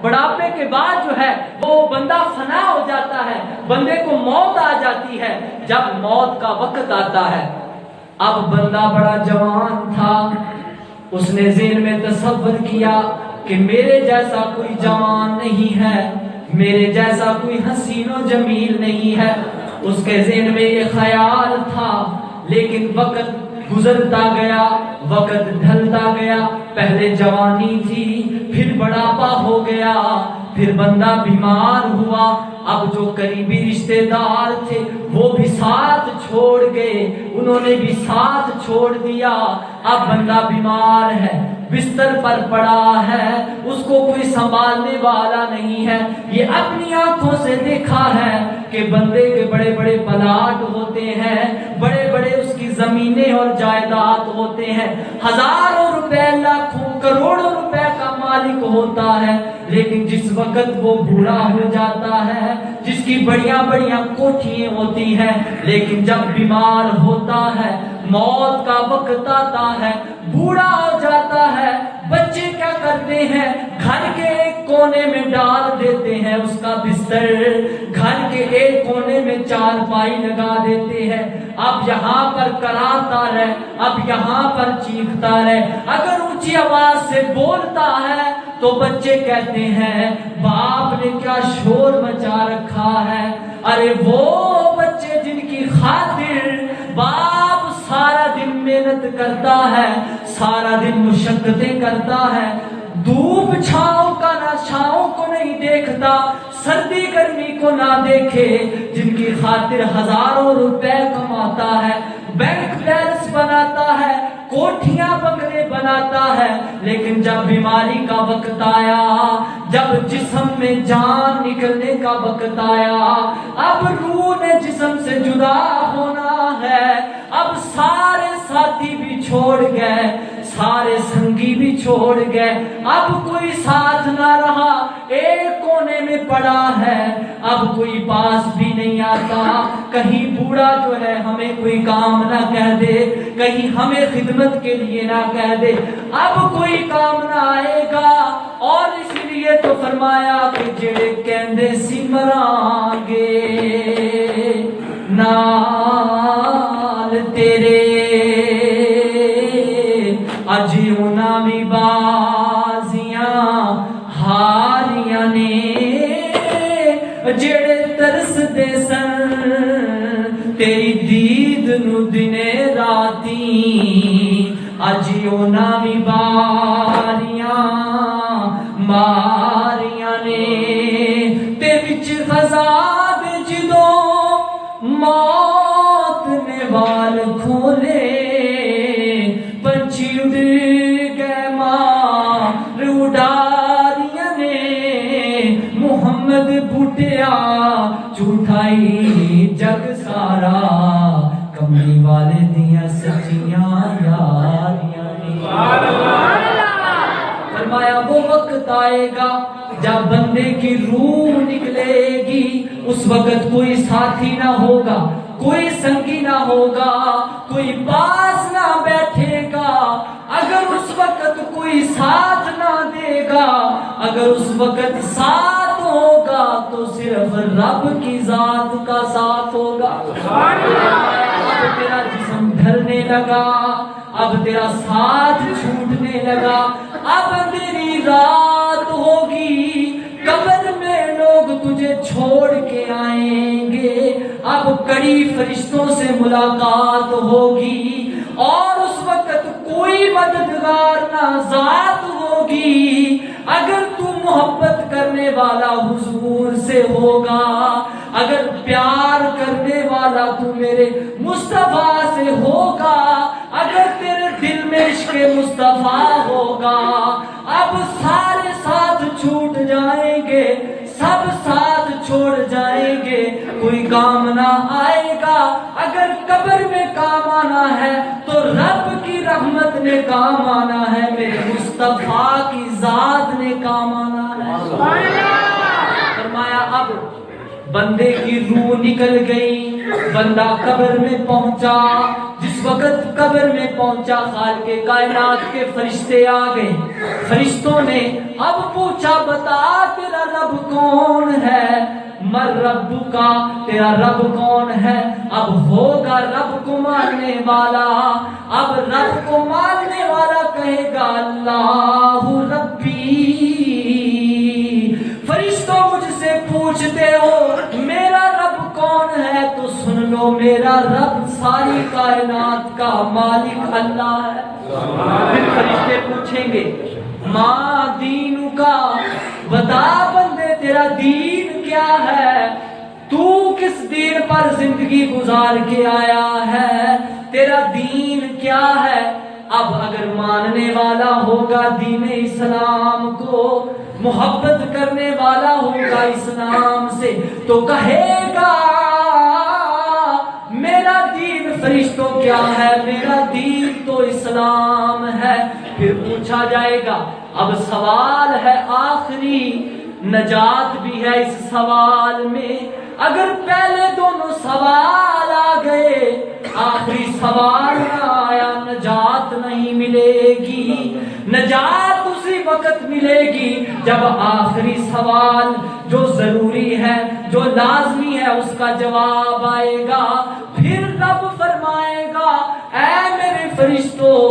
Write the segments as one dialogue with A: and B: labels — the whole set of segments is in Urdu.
A: بڑھاپے کے بعد جو ہے وہ بندہ فنا ہو جاتا ہے، بندے کو موت آ جاتی ہے۔ جب موت کا وقت آتا ہے، اب بندہ بڑا جوان تھا، اس نے ذہن میں تصور کیا کہ میرے جیسا کوئی جوان نہیں ہے، میرے جیسا کوئی حسین و جمیل نہیں ہے، اس کے ذہن میں یہ خیال تھا۔ لیکن وقت گزرتا گیا، وقت ڈھلتا گیا، پہلے جوانی تھی، پھر بڑھاپا ہو گیا، پھر بندہ بیمار ہوا، اب جو قریبی رشتہ دار تھے وہ بھی ساتھ چھوڑ گئے، انہوں نے بھی ساتھ چھوڑ دیا، اب بندہ بیمار ہے، بستر پر پڑا ہے، اس کو کوئی سنبھالنے والا نہیں ہے۔ یہ اپنی آنکھوں سے دیکھا ہے کہ بندے کے بڑے بڑے پلاٹ ہوتے ہیں، بڑے بڑے اس کی زمینیں اور جائیداد ہوتے ہیں، ہزاروں روپے لاکھوں کروڑوں روپے کا مالک ہوتا ہے، لیکن جس وقت وہ بوڑھا ہو جاتا ہے، جس کی بڑیاں بڑیاں کوٹھیاں ہوتی ہیں، لیکن جب بیمار ہوتا ہے، موت کا وقت آتا ہے، بوڑھا ہو جاتا ہے، بچے کیا کرتے ہیں، گھر کے ایک کونے میں ڈال دیتے ہیں اس کا بستر، گھر کے ایک کونے میں چارپائی لگا دیتے ہیں، اب یہاں پر کراتا رہے، اب یہاں پر چیختا رہے، اگر اونچی آواز سے بولتا ہے تو بچے کہتے ہیں باپ نے کیا شور مچا رکھا ہے۔ ارے وہ بچے جن کی خاطر باپ سارا دن محنت کرتا ہے، سارا دن مشقتیں کرتا ہے، دھوپ چھاؤں کا نہ چھاؤں کو نہیں دیکھتا، سردی گرمی کو نہ دیکھے، جن کی خاطر ہزاروں روپے کماتا ہے، بینک بیلنس بناتا ہے، کوٹھیاں بنگلے بناتا ہے، لیکن جب بیماری کا وقت آیا، جب جسم میں جان نکلنے کا وقت آیا، اب روح نے جسم سے جدا ہونا ہے، اب سارے ساتھی بھی چھوڑ گئے، سارے سنگی بھی چھوڑ گئے، اب کوئی ساتھ نہ رہا، ایک کونے میں پڑا ہے، اب کوئی پاس بھی نہیں آتا، کہیں بوڑھا جو ہے ہمیں کوئی کام نہ کہہ دے، کہیں ہمیں خدمت کے لیے نہ کہہ دے، اب کوئی کام نہ آئے گا، اور اس لیے تو فرمایا کہ جڑے کہندے سی مراں گے نال تیرے، اج انہاں وی بازیاں ہاریاں نے، جڑے ترس دے سن تیری دید نو دنے راتی، اج انہاں وی باریاں ماریاں نے، تے وچ خزاب جدوں موت نے وال کھولے، پنچھی اڑ گئے مار اڈاریاں نے، محمد بھٹیا جھوٹائی جگ سارا، کملی والے دیاں سچیاں یاریاں نے۔ فرمایا وہ وقت آئے گا جب بندے کی روح نکلے گی، اس وقت کوئی ساتھی نہ ہوگا، کوئی سنگی نہ ہوگا، کوئی پاس نہ بیٹھے گا، اگر اس وقت کوئی ساتھ نہ دے گا، اگر اس وقت ساتھ ہوگا تو صرف رب کی ذات کا ساتھ ہوگا۔ اب تیرا جسم ڈھلنے لگا، اب تیرا ساتھ چھوٹنے لگا، اب تیری رات ہوگی، قبر میں لوگ تجھے چھوڑ کے آئیں گے، اب کڑی فرشتوں سے ملاقات ہوگی، اور اس وقت کوئی مددگار نہ ذات ہوگی، اگر تو محبت کرنے والا حضور سے ہوگا، اگر پیار کرنے والا تو میرے مصطفیٰ سے ہوگا، اگر تیرے دل میں عشق مصطفیٰ ہوگا، اب سارے ساتھ چھوٹ جائیں گے، سب ساتھ چھوڑ جائیں گے، کوئی کام نہ آئے گا، اگر قبر میں کام آنا ہے تو رب کی رحمت نے کام آنا ہے، میرے مصطفیٰ کی ذات نے کام آنا ہے۔ فرمایا اب بندے کی روح نکل گئی، بندہ قبر میں پہنچا، جس وقت قبر میں پہنچا خالق کائنات کے فرشتے آ گئے. فرشتوں نے اب پوچھا بتا تیرا رب کون ہے؟ مر رب کا، تیرا رب کون ہے؟ اب ہوگا رب کو ماننے والا. اب رب کو ماننے والا کہے گا اللہ ربی. فرشتوں مجھ سے پوچھتے ہو میرا رب کون ہے، تو سن لو میرا رب ساری کائنات کا مالک اللہ ہے. پھر فرشتے پوچھیں گے ماں دین کا، بتا بندے تیرا دین کیا ہے، تو کس دین پر زندگی گزار کے آیا ہے، تیرا دین کیا ہے؟ اب اگر ماننے والا ہوگا دین اسلام کو، محبت کرنے والا ہوگا اسلام سے، تو کہے گا میرا دین فرشتوں کیا ہے، میرا دین تو اسلام ہے. پھر پوچھا جائے گا. اب سوال ہے آخری، نجات بھی ہے اس سوال میں. اگر پہلے دونوں سوال آ گئے، آخری سوال نہ آیا، نجات نہیں ملے گی. نجات اسی وقت ملے گی جب آخری سوال جو ضروری ہے، جو لازمی ہے، اس کا جواب آئے گا. پھر رب فرمائے گا اے میرے فرشتوں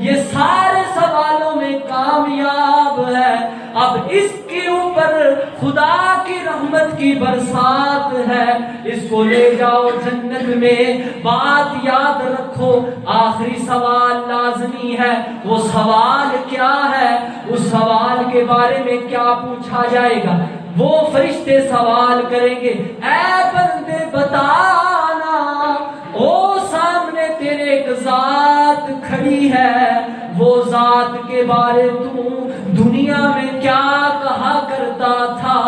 A: یہ سارے سوالوں میں کامیاب ہے، اب اس کے اوپر خدا کی رحمت کی برسات ہے، اس کو لے جاؤ جنت میں. بات یاد رکھو آخری سوال لازمی ہے. وہ سوال کیا ہے؟ اس سوال کے بارے میں کیا پوچھا جائے گا؟ وہ فرشتے سوال کریں گے اے بندے بتانا، او سامنے تیرے ایک ذات کھڑی ہے، وہ ذات کے بارے تو دنیا میں کیا کہا کرتا تھا،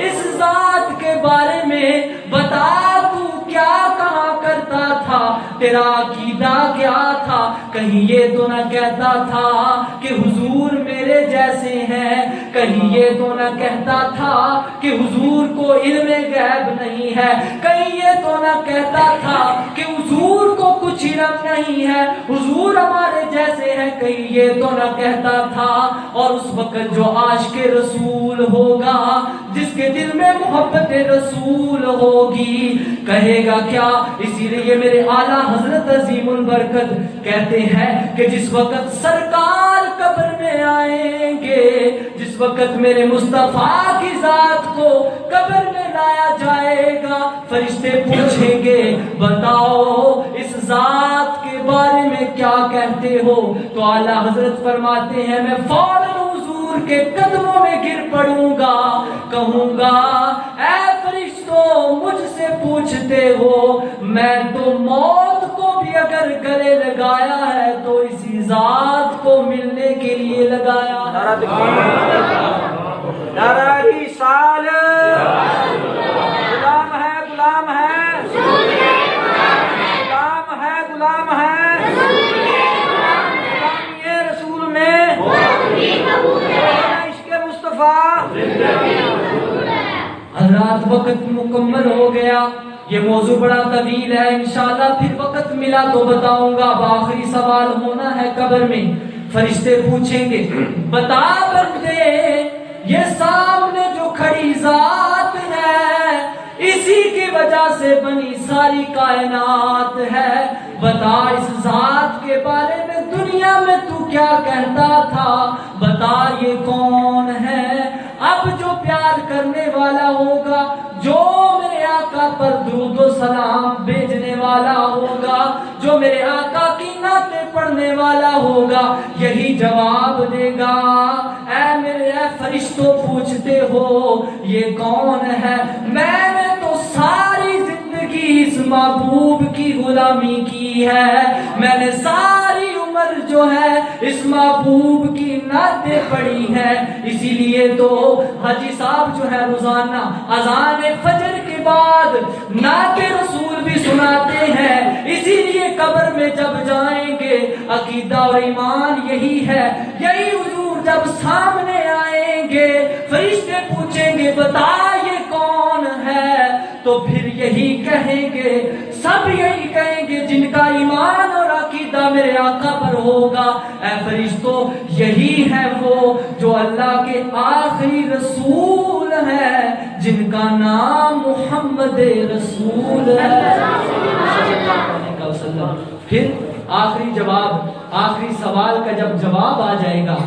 A: اس ذات کے بارے میں بتا تو کیا کہا کرتا تھا، تیرا عقیدہ کیا تھا؟ کہیں یہ تو نہ کہتا تھا کہ حضور میرے جیسے ہیں، کہیں یہ تو نہ کہتا تھا کہ حضور کو علم غیب نہیں ہے، کہیں یہ تو نہ کہتا تھا کہ حضور کو کچھ علم نہیں ہے، حضور ہمارے جیسے ہیں، کہیں یہ تو نہ کہتا تھا. اور اس وقت جو عاشق رسول ہوگا، جس کے دل میں محبت رسول ہوگی، کہے گا کیا؟ اسی لیے میرے اعلیٰ حضرت عظیم البرکت کہتے ہیں کہ جس وقت سرکار قبر میں آئیں گے، جس وقت میرے مصطفیٰ کی ذات کو قبر میں لایا جائے گا، فرشتے پوچھیں گے بتاؤ اس ذات کے بارے میں کیا کہتے ہو؟ تو اعلیٰ حضرت فرماتے ہیں میں فوراً حضور کے قدموں میں گر پڑوں گا، کہوں گا اے فرشتوں مجھ سے پوچھتے ہو، میں تو موت کو بھی اگر گلے لگایا ہے تو اسی ذات کو ملنے کے لیے لگایا ہے.
B: نعرہ رسالت، غلام ہے غلام ہے، غلام ہے غلام ہے، غلامی رسول میں عشق مصطفیٰ.
A: حضرات وقت مکمل ہو گیا، یہ موضوع بڑا طویل ہے، انشاءاللہ پھر وقت ملا تو بتاؤں گا. اب آخری سوال ہونا ہے قبر میں. فرشتے پوچھیں گے بتا بندے یہ سامنے جو کھڑی ذات ہے اسی کی وجہ سے بنی ساری کائنات ہے، بتا اس ذات کے بارے میں دنیا میں تو کیا کہتا تھا، بتا یہ کون ہے. اب جو پیار کرنے والا ہوگا، جو میرے آقا پر درود و سلام بھیجنے والا ہوگا، جو میرے آقا کی نعتیں پڑھنے والا ہوگا، یہی جواب دے گا اے میرے فرشتوں پوچھتے ہو یہ کون ہے؟ میں نے تو ساری زندگی اس محبوب کی غلامی کی ہے، میں نے ساری عمر جو ہے اس محبوب کی نعتیں پڑھی ہے، اسی لیے تو حاجی صاحب جو ہے روزانہ اذان فجر کے بعد نعت رسول بھی سناتے ہیں. اسی لیے قبر میں جب جائیں گے عقیدہ اور ایمان یہی ہے، یہی حضور جب سامنے آئیں گے فرشتے پوچھیں گے بتا یہ کون ہے، تو پھر یہی کہیں گے، سب یہی کہیں گے جن کا ایمان اور عقیدہ میرے ہمارے آقا پر ہوگا۔ اے فرشتوں، یہی ہے وہ جو اللہ کے آخری رسول ہے، جن کا نام محمد رسول ہے صلی اللہ علیہ وسلم۔ پھر آخری جواب، آخری سوال کا جب جواب آ جائے گا